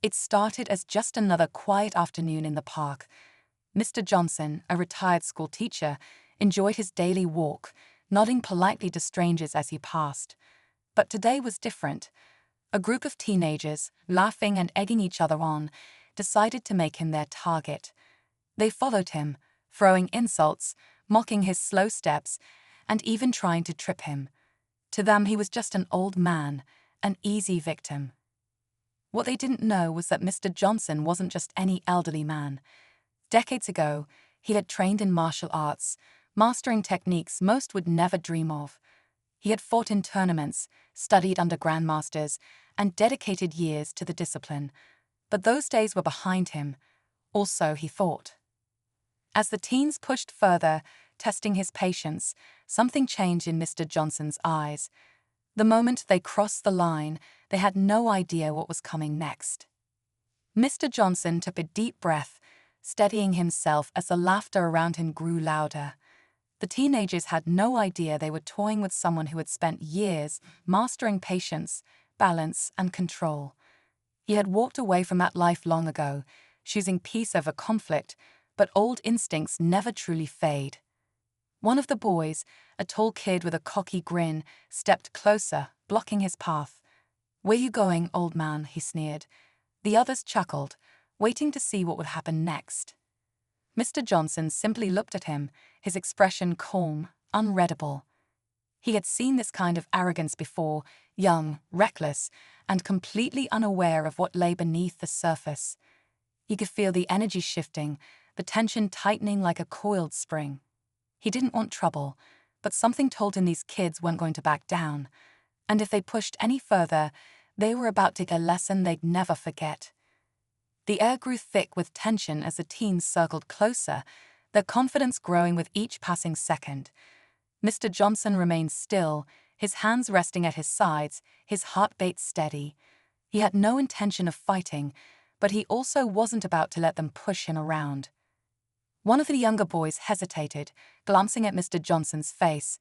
It started as just another quiet afternoon in the park. Mr. Johnson, a retired school teacher, enjoyed his daily walk, nodding politely to strangers as he passed. But today was different. A group of teenagers, laughing and egging each other on, decided to make him their target. They followed him, throwing insults, mocking his slow steps, and even trying to trip him. To them, he was just an old man, an easy victim. What they didn't know was that Mr. Johnson wasn't just any elderly man. Decades ago, he had trained in martial arts, mastering techniques most would never dream of. He had fought in tournaments, studied under grandmasters, and dedicated years to the discipline. But those days were behind him, or so he thought. As the teens pushed further, testing his patience, something changed in Mr. Johnson's eyes. The moment they crossed the line, they had no idea what was coming next. Mr. Johnson took a deep breath, steadying himself as the laughter around him grew louder. The teenagers had no idea they were toying with someone who had spent years mastering patience, balance, and control. He had walked away from that life long ago, choosing peace over conflict, but old instincts never truly fade. One of the boys, a tall kid with a cocky grin, stepped closer, blocking his path. "Where you going, old man?" he sneered. The others chuckled, waiting to see what would happen next. Mr. Johnson simply looked at him, his expression calm, unreadable. He had seen this kind of arrogance before, young, reckless, and completely unaware of what lay beneath the surface. He could feel the energy shifting, the tension tightening like a coiled spring. He didn't want trouble, but something told him these kids weren't going to back down. And if they pushed any further, they were about to get a lesson they'd never forget. The air grew thick with tension as the teens circled closer, their confidence growing with each passing second. Mr. Johnson remained still, his hands resting at his sides, his heartbeat steady. He had no intention of fighting, but he also wasn't about to let them push him around. One of the younger boys hesitated, glancing at Mr. Johnson's face.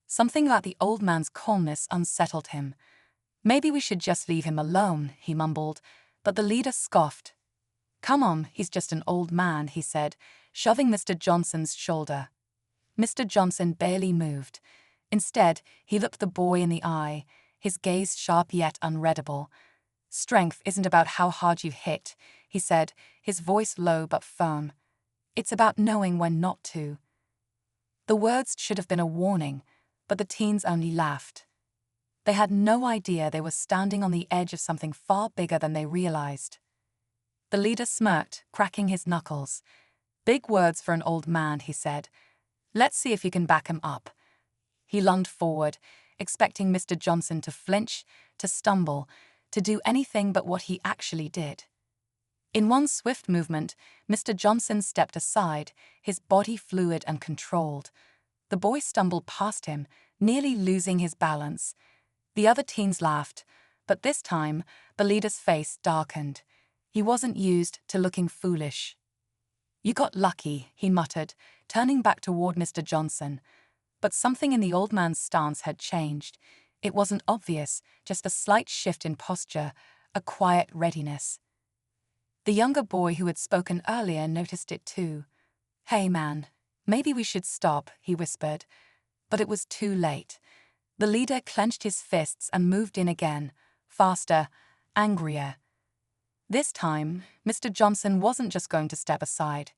Something about the old man's calmness unsettled him. "Maybe we should just leave him alone," he mumbled, but the leader scoffed. "Come on, he's just an old man," he said, shoving Mr. Johnson's shoulder. Mr. Johnson barely moved. Instead, he looked the boy in the eye, his gaze sharp yet unreadable. "Strength isn't about how hard you hit," he said, his voice low but firm. "It's about knowing when not to." The words should have been a warning, but the teens only laughed. They had no idea they were standing on the edge of something far bigger than they realized. The leader smirked, cracking his knuckles. "Big words for an old man," he said. "Let's see if you can back him up." He lunged forward, expecting Mr. Johnson to flinch, to stumble, to do anything but what he actually did. In one swift movement, Mr. Johnson stepped aside, his body fluid and controlled. The boy stumbled past him, nearly losing his balance. The other teens laughed, but this time, the leader's face darkened. He wasn't used to looking foolish. "You got lucky," he muttered, turning back toward Mr. Johnson. But something in the old man's stance had changed. It wasn't obvious, just a slight shift in posture, a quiet readiness. The younger boy who had spoken earlier noticed it too. "Hey man, maybe we should stop," he whispered. But it was too late. The leader clenched his fists and moved in again, faster, angrier. This time, Mr. Johnson wasn't just going to step aside.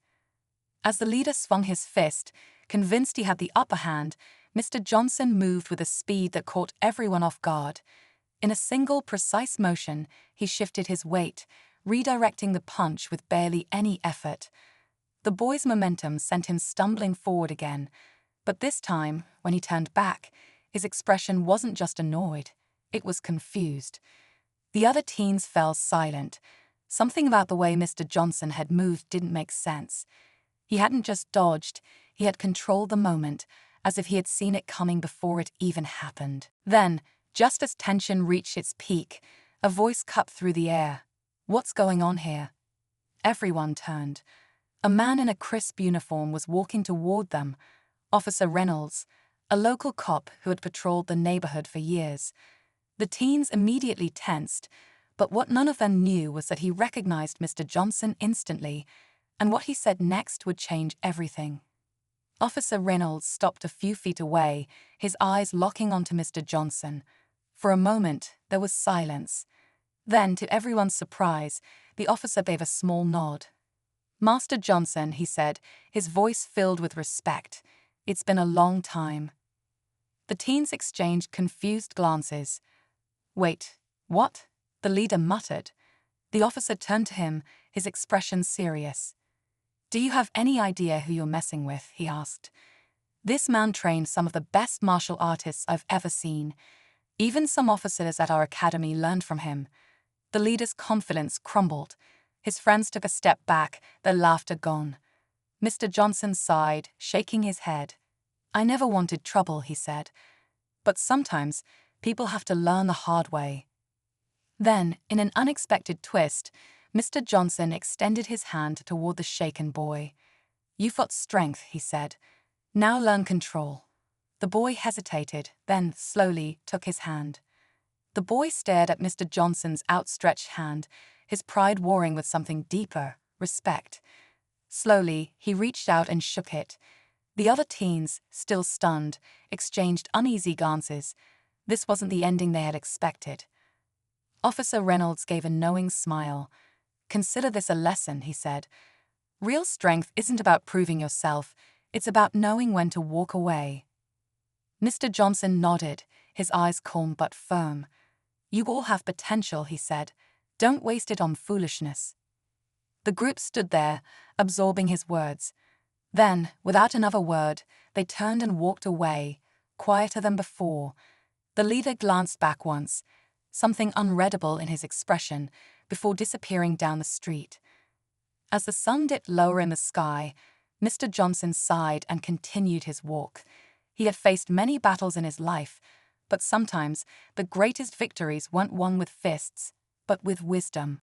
As the leader swung his fist, convinced he had the upper hand, Mr. Johnson moved with a speed that caught everyone off guard. In a single, precise motion, he shifted his weight, redirecting the punch with barely any effort. The boy's momentum sent him stumbling forward again, but this time, when he turned back, his expression wasn't just annoyed, it was confused. The other teens fell silent. Something about the way Mr. Johnson had moved didn't make sense. He hadn't just dodged, he had controlled the moment, as if he had seen it coming before it even happened. Then, just as tension reached its peak, a voice cut through the air. "What's going on here?" Everyone turned. A man in a crisp uniform was walking toward them, Officer Reynolds, a local cop who had patrolled the neighborhood for years. The teens immediately tensed, But what none of them knew was that he recognized Mr. Johnson instantly, and what he said next would change everything. Officer Reynolds stopped a few feet away, his eyes locking onto Mr. Johnson. For a moment, there was silence. Then, to everyone's surprise, the officer gave a small nod. "Master Johnson," he said, his voice filled with respect, "it's been a long time." The teens exchanged confused glances. "Wait, what?" the leader muttered. The officer turned to him, his expression serious. "Do you have any idea who you're messing with?" he asked. "This man trained some of the best martial artists I've ever seen. Even some officers at our academy learned from him." The leader's confidence crumbled. His friends took a step back, their laughter gone. Mr. Johnson sighed, shaking his head. "I never wanted trouble," he said. "But sometimes people have to learn the hard way." Then, in an unexpected twist, Mr. Johnson extended his hand toward the shaken boy. "You've got strength," he said. "Now learn control." The boy hesitated, then slowly took his hand. The boy stared at Mr. Johnson's outstretched hand, his pride warring with something deeper, respect. Slowly, he reached out and shook it. The other teens, still stunned, exchanged uneasy glances. This wasn't the ending they had expected. Officer Reynolds gave a knowing smile. "Consider this a lesson," he said. "Real strength isn't about proving yourself, it's about knowing when to walk away." Mr. Johnson nodded, his eyes calm but firm. "You all have potential," he said. "Don't waste it on foolishness." The group stood there, absorbing his words. Then, without another word, they turned and walked away, quieter than before. The leader glanced back once, something unreadable in his expression, before disappearing down the street. As the sun dipped lower in the sky, Mr. Johnson sighed and continued his walk. He had faced many battles in his life, but sometimes the greatest victories weren't won with fists, but with wisdom.